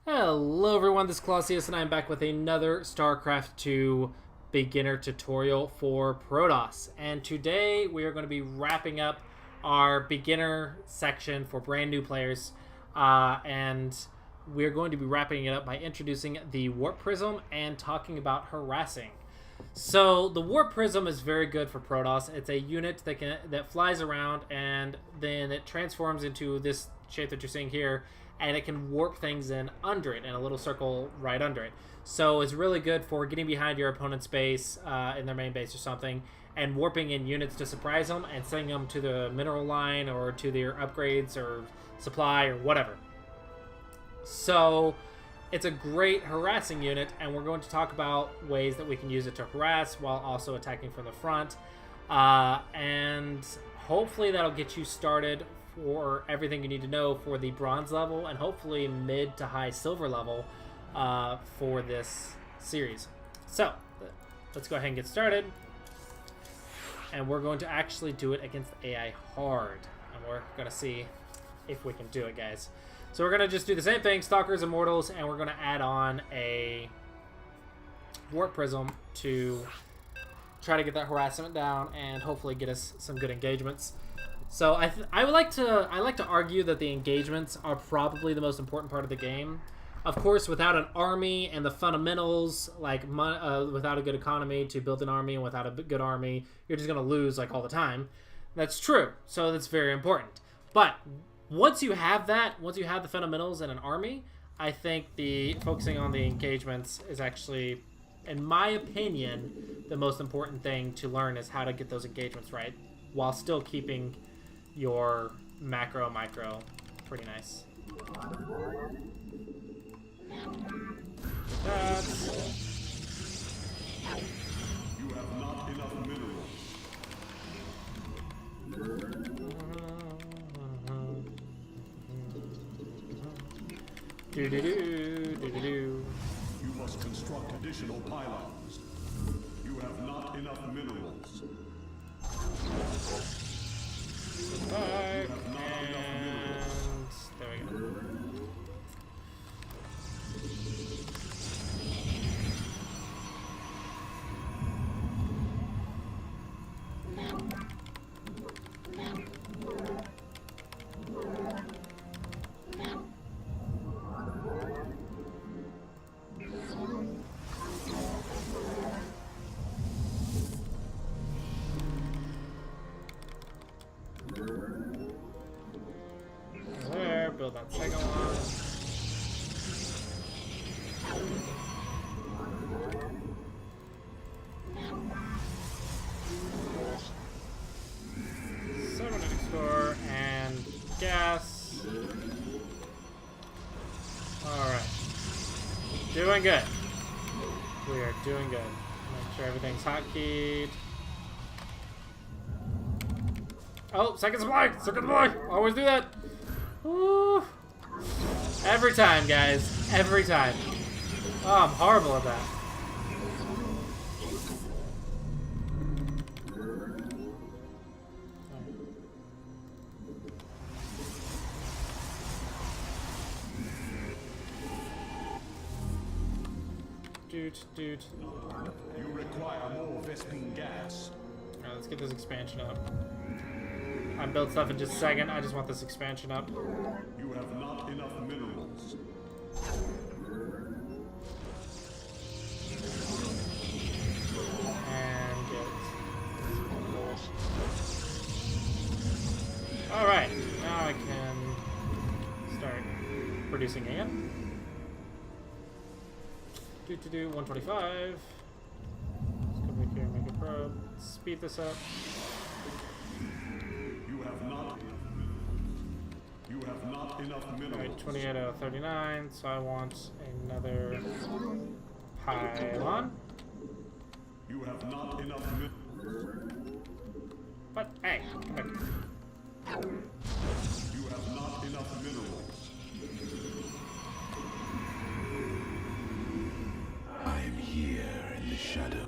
Hello everyone, this is Clausius and I'm back with another StarCraft 2 beginner tutorial for Protoss. And today we are going to be wrapping up our beginner section for brand new players. And we're going to be wrapping it up by introducing the Warp Prism and talking about Harassing. So the Warp Prism is very good for Protoss. It's a unit that flies around and then it transforms into this shape that you're seeing here, and it can warp things in under it, in a little circle right under it. So it's really good for getting behind your opponent's base, in their main base or something, and warping in units to surprise them and sending them to the mineral line or to their upgrades or supply or whatever. So it's a great harassing unit, and we're going to talk about ways that we can use it to harass while also attacking from the front. And hopefully that'll get you started for everything you need to know for the bronze level and hopefully mid to high silver level for this series. So let's go ahead and get started. And we're going to actually do it against the AI hard. And we're going to see if we can do it, guys. So we're going to just do the same thing, Stalkers, Immortals, and we're going to add on a Warp Prism to try to get that harassment down and hopefully get us some good engagements. So I like to argue that the engagements are probably the most important part of the game. Of course, without an army and the fundamentals, like without a good economy to build an army, and without a good army, you're just going to lose like all the time. That's true. So that's very important. But once you have that, once you have the fundamentals and an army, I think the focusing on the engagements is actually, in my opinion, the most important thing to learn is how to get those engagements right while still keeping your macro micro pretty nice. That's... You have not enough minerals. Do-do-do. You must construct additional pylons. You have not enough minerals. Back, and there we go. Build that second one. Cybernetic score and gas. Alright. Doing good. We are doing good. Make sure everything's hotkeyed. Oh, second supply! Second supply! Always do that! Ooh. Every time, guys. Every time. Oh, I'm horrible at that. Doot. You require more Vespine gas. Alright, let's get this expansion up. I built stuff in just a second. I just want this expansion up. You have not enough minerals. And get it. Alright, now I can start producing again. 125. Let's go back here and make a probe. Speed this up. You have not enough minerals. Alright, 28 out of 39, so I want another pylon. You have not enough minerals. What? Hey, come back. You have not enough minerals. I am here in the shadows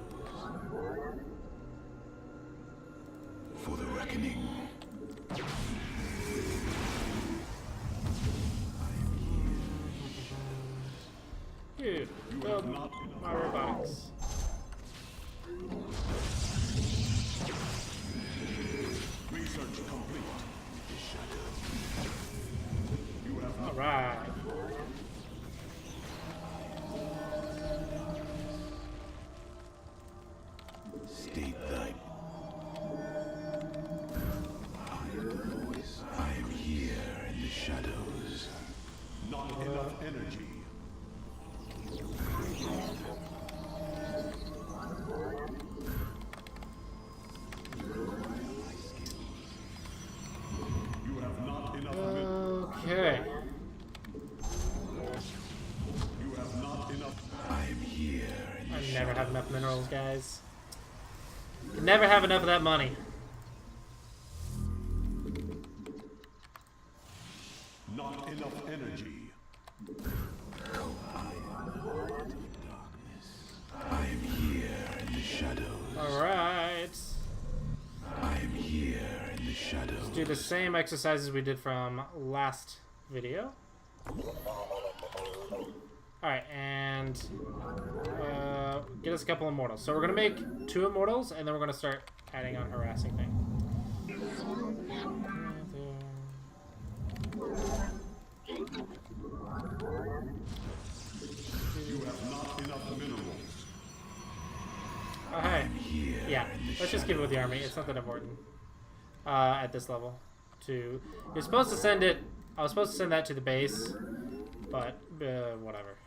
for the reckoning. Dude, build my robotics. Research complete. You have not. Alright. State thy voice. I am here in the shadows. Not enough energy. You have not enough Okay. You have not enough. I am here in the I never have enough minerals, guys. Never have enough of that money. Not enough energy. I am here in the shadows. Alright. I am here in the shadows. Let's do the same exercises we did from last video. Alright, and get us a couple immortals. So we're going to make 2 immortals, and then we're going to start adding on harassing thing. You have not enough minerals. Oh, hey. Yeah, let's just keep it with the army. It's not that important at this level. You're supposed to send it... I was supposed to send that to the base, but whatever.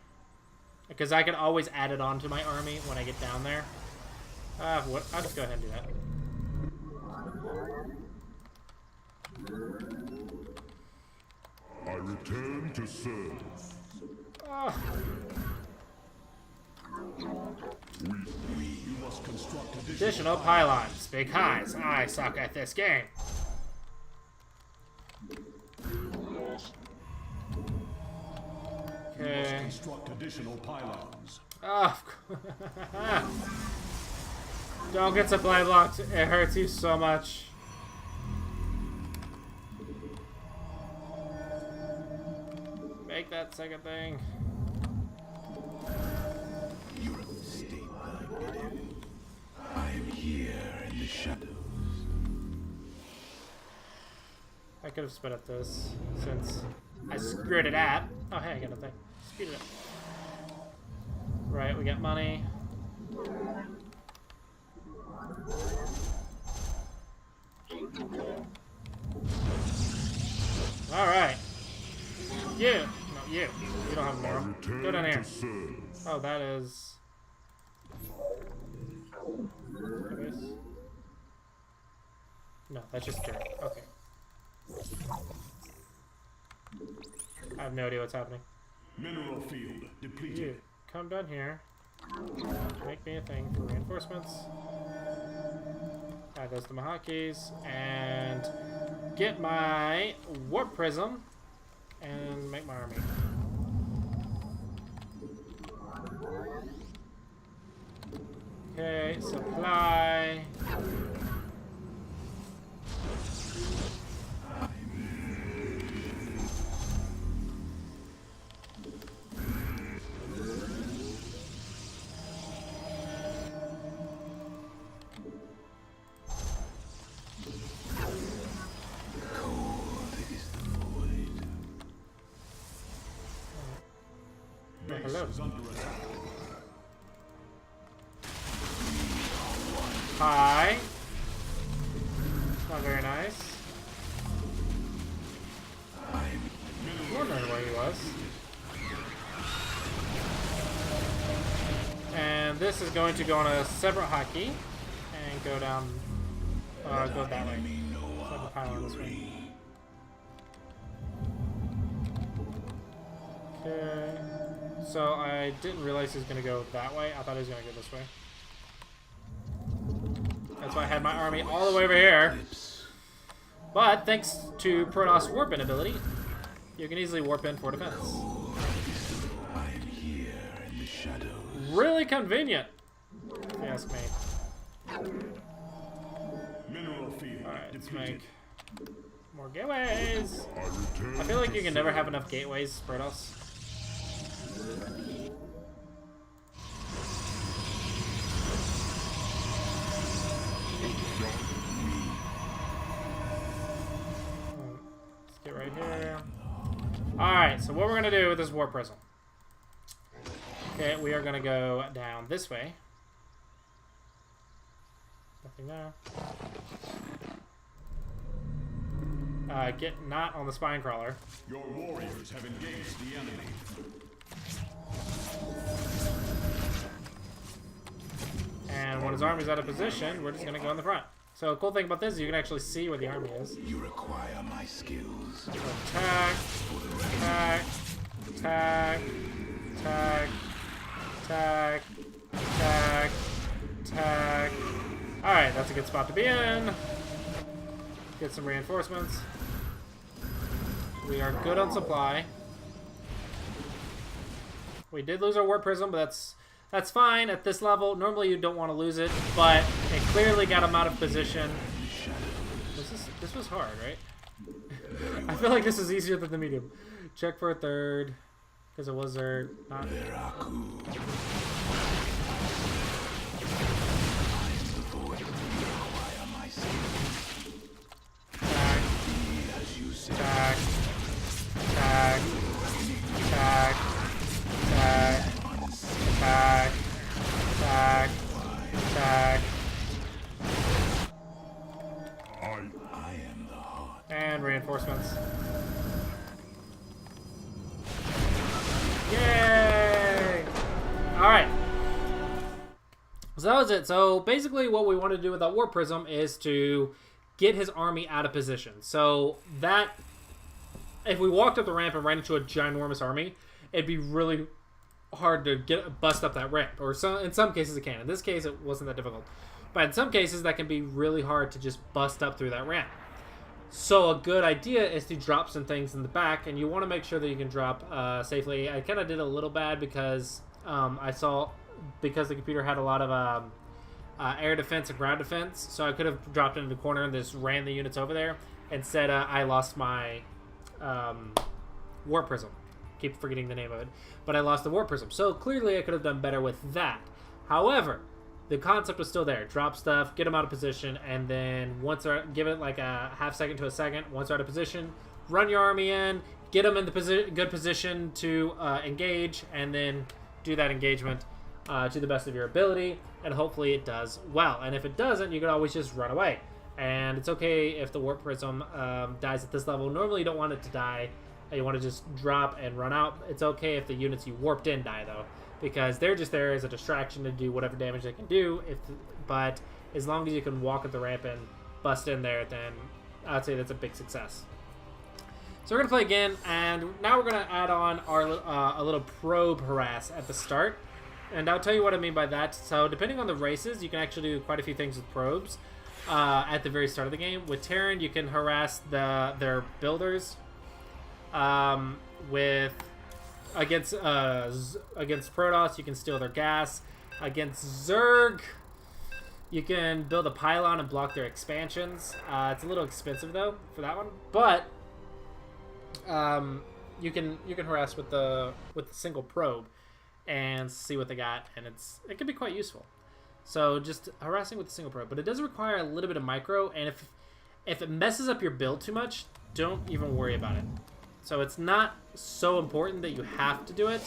Because I can always add it on to my army when I get down there. I'll just go ahead and do that. I return to serve. Oh. You must construct Additional pylons, because I suck at this game. Okay. Construct additional pylons. Oh, don't get supply blocked. It hurts you so much. Make that second thing. I am here in the shadows. I could have sped up this since I screwed it up. Oh, hey, I got a thing. Speed it up. Right, we got money. Alright. You! No, you. You don't have more. Go down here. Oh, that is... No, that's just dirt. Okay. I have no idea what's happening. Mineral field depleted. You, come down here. Make me a thing for reinforcements. Add those to my hotkeys. And get my warp prism. And make my army. Okay, supply. Hello. Hi. Not very nice. Wondering where he was. And this is going to go on a separate hotkey and go down. Go that way. So the pylon this way. Okay. So I didn't realize he was going to go that way. I thought he was going to go this way. That's why I had my army all the way over here. But thanks to Protoss warp in ability, you can easily warp in for defense. I'm here in the shadows. Really convenient, if you ask me. Mineral field. Alright, let's make more gateways. I feel like you can never have enough gateways, Protoss. right here. Alright, so what we're going to do with this Warp Prism. Okay, we are going to go down this way. Nothing there. Get not on the spine crawler. Your warriors have engaged the enemy. And when his army's out of position, we're just going to go in the front. So the cool thing about this is you can actually see where the army is. You require my skills. So attack, attack, attack, attack, attack, attack, attack. Alright, that's a good spot to be in. Get some reinforcements. We are good on supply. We did lose our Warp Prism, but that's fine at this level. Normally you don't want to lose it, but it clearly got him out of position. This was hard, right? I feel like this is easier than the medium. Check for a third, because it was there. Not. Attack. Attack. Attack. Attack. Attack. Attack. Attack. I am the heart. And reinforcements. Yay! Alright. So that was it. So basically what we want to do with that Warp Prism is to get his army out of position. So that, if we walked up the ramp and ran into a ginormous army, it'd be really hard to bust up that ramp. Or in some cases it can. In this case, it wasn't that difficult. But in some cases, that can be really hard to just bust up through that ramp. So a good idea is to drop some things in the back, and you want to make sure that you can drop safely. I kind of did a little bad because because the computer had a lot of air defense and ground defense, so I could have dropped it in the corner and just ran the units over there. Instead, I lost my Warp Prism. Keep forgetting the name of it. But I lost the Warp Prism. So clearly I could have done better with that. However, the concept was still there. Drop stuff, get them out of position, and then once give it like a half second to a second. Once they're out of position, run your army in, get them in the good position to engage, and then do that engagement to the best of your ability, and hopefully it does well. And if it doesn't, you can always just run away. And it's okay if the Warp Prism dies at this level. Normally you don't want it to die. You want to just drop and run out. It's okay if the units you warped in die, though, because they're just there as a distraction to do whatever damage they can do. But as long as you can walk up the ramp and bust in there, then I'd say that's a big success. So we're going to play again, and now we're going to add on our a little probe harass at the start. And I'll tell you what I mean by that. So depending on the races, you can actually do quite a few things with probes at the very start of the game. With Terran, you can harass their builders. Against Protoss, you can steal their gas. Against Zerg, you can build a pylon and block their expansions. It's a little expensive though for that one, but you can harass with the single probe and see what they got, and it can be quite useful. So just harassing with a single probe, but it does require a little bit of micro, and if it messes up your build too much, don't even worry about it. So it's not so important that you have to do it.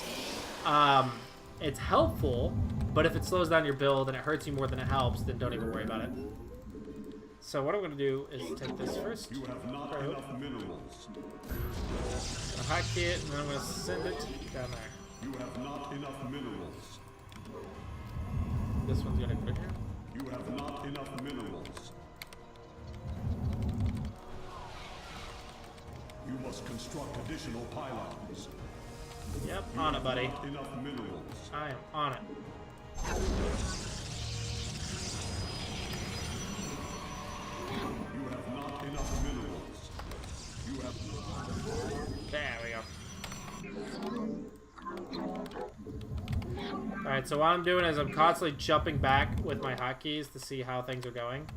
It's helpful, but if it slows down your build and it hurts you more than it helps, then don't even worry about it. So what I'm going to do is take this first. You have not enough minerals. I'll hotkey it, and then I'm going to send it down there. You have not enough minerals. This one's going to go here. You have not enough minerals. You must construct additional pylons. Yep, on it, buddy. Not enough minerals. I am on it. You have not enough minerals. You have. There we go. Alright, so what I'm doing is I'm constantly jumping back with my hotkeys to see how things are going.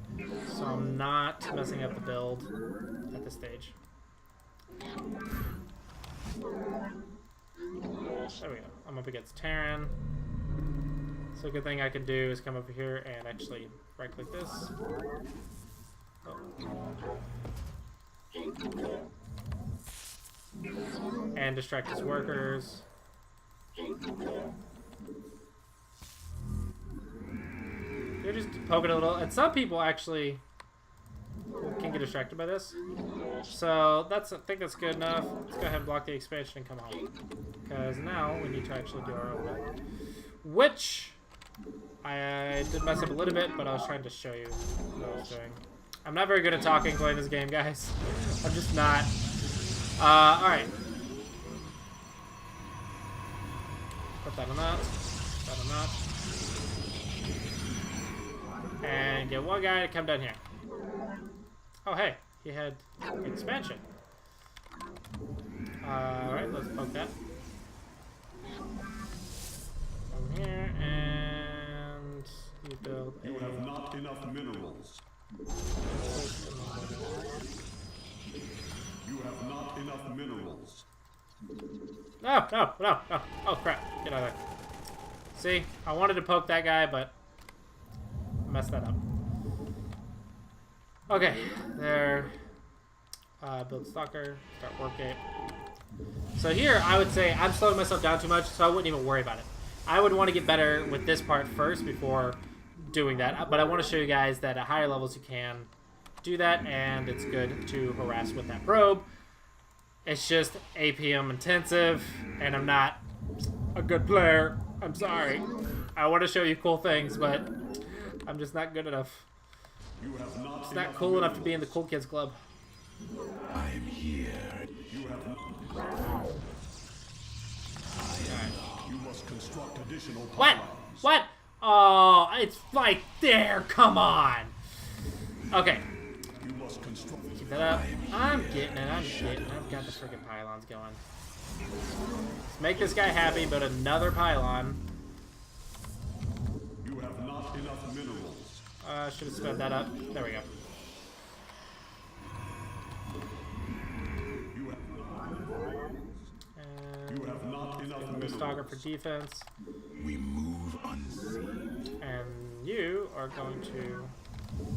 So I'm not messing up the build at this stage. There we go. I'm up against Terran. So a good thing I can do is come over here and actually right-click this. Oh. and distract his workers. You're just poking a little, and some people actually can get distracted by this. So I think that's good enough. Let's go ahead and block the expansion and come home. Because now we need to actually do our own build. Which I did mess up a little bit, but I was trying to show you what I was doing. I'm not very good at talking playing this game, guys. I'm just not. Alright. Put that on that. Put that on that. And get one guy to come down here. Oh, hey. He had expansion. Alright, let's poke that. Come here, and you build a... You have not enough minerals. You have not enough minerals. No, no, no, no. Oh, crap. Get out of there. See? I wanted to poke that guy, but I messed that up. Okay. There. Build Stalker. Start Warp Gate. So here, I would say I'm slowing myself down too much, so I wouldn't even worry about it. I would want to get better with this part first before doing that. But I want to show you guys that at higher levels you can do that, and it's good to harass with that probe. It's just APM intensive, and I'm not a good player. I'm sorry. I want to show you cool things, but I'm just not good enough. It's not cool enough to be in the cool kids club. I am here. You have not. You must construct additional What? pylons. What? Oh, it's right there. Come on. Okay. You must construct. Keep that up. I'm getting it. I'm getting it. I've got the freaking pylons going. Let's make this guy happy, but another pylon. You have not enough minerals. Should have sped that up. There we go. You have not enough The minerals. Stalker for defense. We move unseen. And you are going to,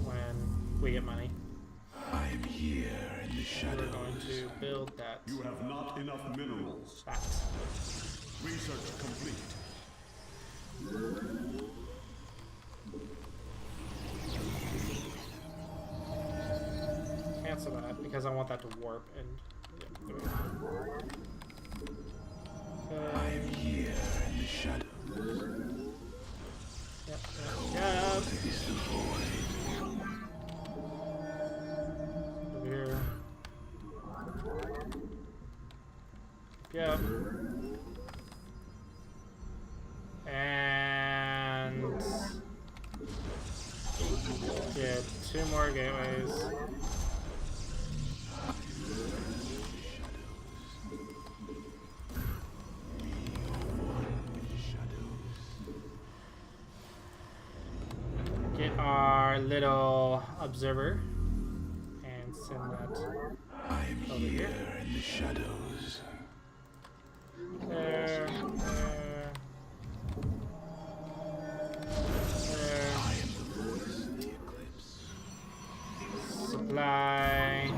when we get money, I am here in the we're shadows. going to build that. You have not enough minerals. That. Research complete. Cancel that because I want that to warp and. Yeah, there we go. I am here in the shadows. Yep, yep. Is the void. Over here. Yep. And get 2 more gateways. Get our little observer and send that I am over here here. in the shadows. There, there, there. I am the voice of the eclipse. Supply.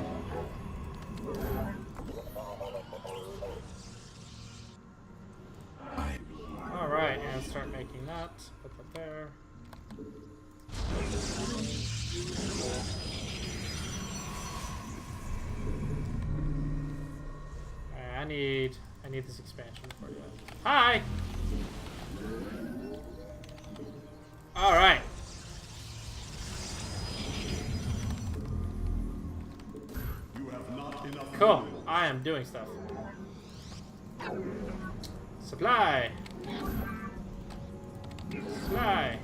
I am here. Alright, and start making that. Put that there. I need this expansion for you. Hi! Alright. You have not enough Cool. minerals. I am doing stuff. Supply. Supply.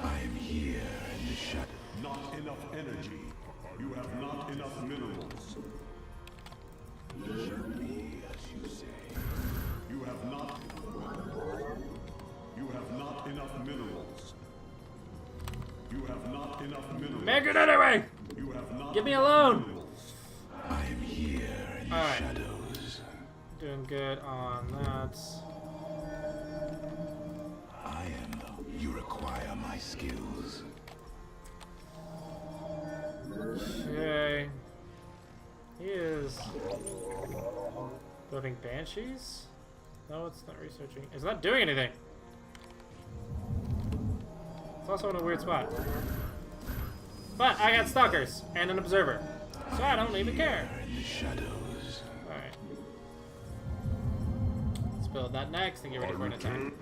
I am here in the shadows. Not enough energy. You have not enough minerals. Shall be as you say. You have not. You have not enough minerals. You have not enough minerals. Make it anyway! You have not. Give me enough alone. minerals. I am here in the Alright. shadows. Doing good on that. I am. You require my skills. Okay. He is building banshees? No, it's not researching. It's not doing anything. It's also in a weird spot. But I got stalkers and an observer, so I don't even care. In the shadows. Alright. Let's build that next and get ready for an attack.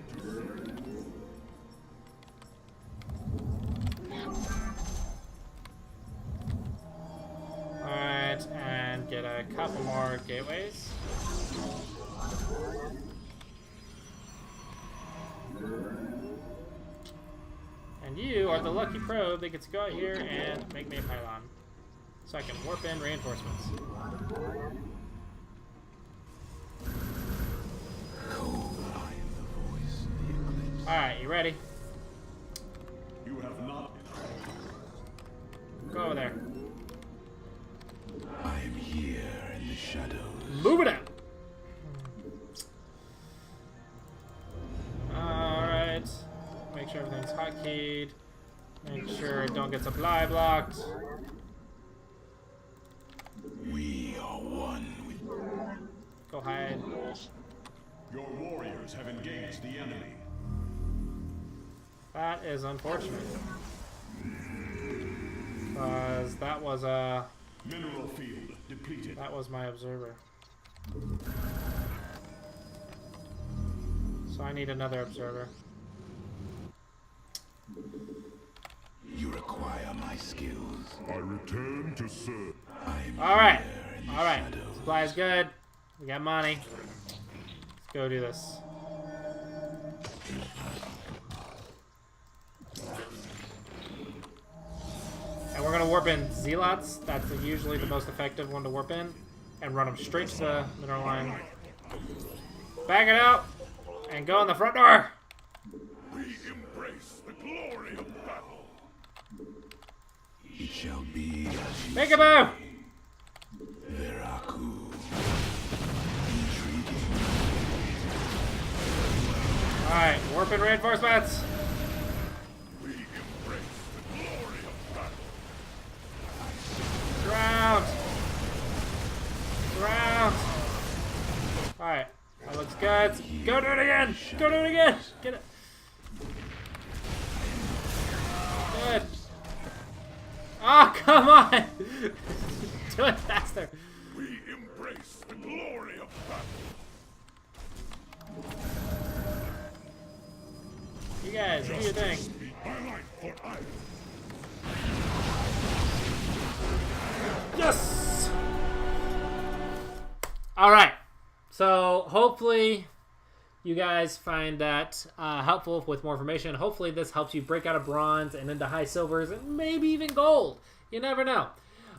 Alright, and get a couple more gateways. And you are the lucky probe that gets to go out here and make me a pylon. So I can warp in reinforcements. Alright, you ready? You have not. Go over there. I am here in the shadows. Move it out! Alright. Make sure everything's hotkeyed. Make sure it don't get supply blocked. We are one with. Go hide. Your warriors have engaged the enemy. That is unfortunate. Because that was a... Mineral field depleted. That was my observer. So I need another observer. You require my skills. I return to serve. Alright. Alright. Supply is good. We got money. Let's go do this. And we're going to warp in Zealots. That's usually the most effective one to warp in. And run them straight to the mineral line. Back it out. And go in the front door. We embrace the glory of battle. It shall be as you Make a move! Veraku. Intriguing. Alright, warp in reinforcements. We embrace the glory of battle. Ground! Ground! Alright, that looks good. Go do it again! Go do it again! Get it! Good. Oh, come on! Do it faster. We embrace the glory of battle. You guys, do your thing. My life for iron. Yes! Alright. So, hopefully, you guys find that helpful with more information. Hopefully, this helps you break out of bronze and into high silvers and maybe even gold. You never know.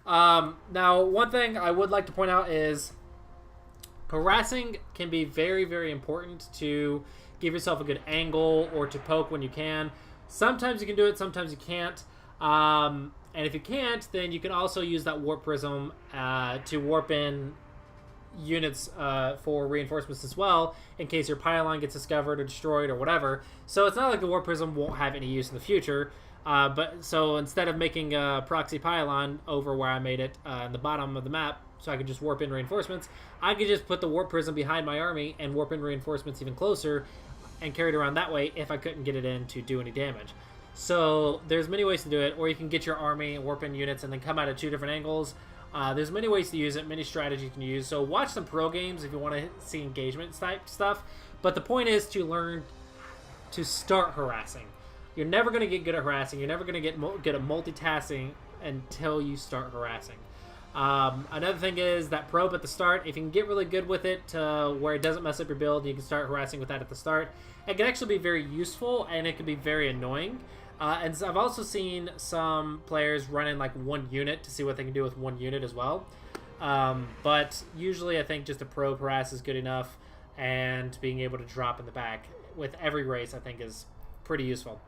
Now, one thing I would like to point out is harassing can be very, very important to give yourself a good angle or to poke when you can. Sometimes you can do it, sometimes you can't. And if you can't, then you can also use that warp prism to warp in units for reinforcements as well, in case your pylon gets discovered or destroyed or whatever. So it's not like the warp prism won't have any use in the future. But so instead of making a proxy pylon over where I made it in the bottom of the map, so I could just warp in reinforcements, I could just put the warp prism behind my army and warp in reinforcements even closer and carry it around that way if I couldn't get it in to do any damage. So there's many ways to do it, or you can get your army and warp in units and then come out at two different angles. There's many ways to use it, many strategies you can use. So watch some pro games if you want to see engagement type stuff. But the point is to learn to start harassing. You're never going to get good at harassing. You're never going to get good at multitasking until you start harassing. Another thing is that probe at the start. If you can get really good with it to where it doesn't mess up your build, you can start harassing with that at the start. It can actually be very useful, and it can be very annoying. And so I've also seen some players run in like one unit to see what they can do with one unit as well. But usually I think just a probe harass is good enough, and being able to drop in the back with every race I think is pretty useful.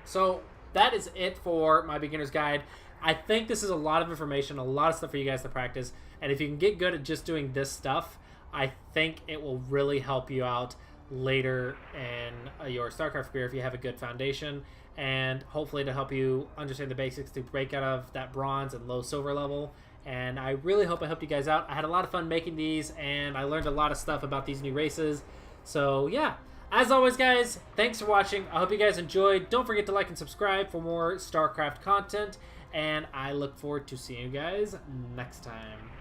So that is it for my beginner's guide. I think this is a lot of information, a lot of stuff for you guys to practice. And if you can get good at just doing this stuff, I think it will really help you out later in your StarCraft career if you have a good foundation. And hopefully to help you understand the basics to break out of that bronze and low silver level And I really hope I helped you guys out. I had a lot of fun making these, and I learned a lot of stuff about these new races. So yeah, as always guys, thanks for watching. I hope you guys enjoyed. Don't forget to like and subscribe for more StarCraft content, and I look forward to seeing you guys next time.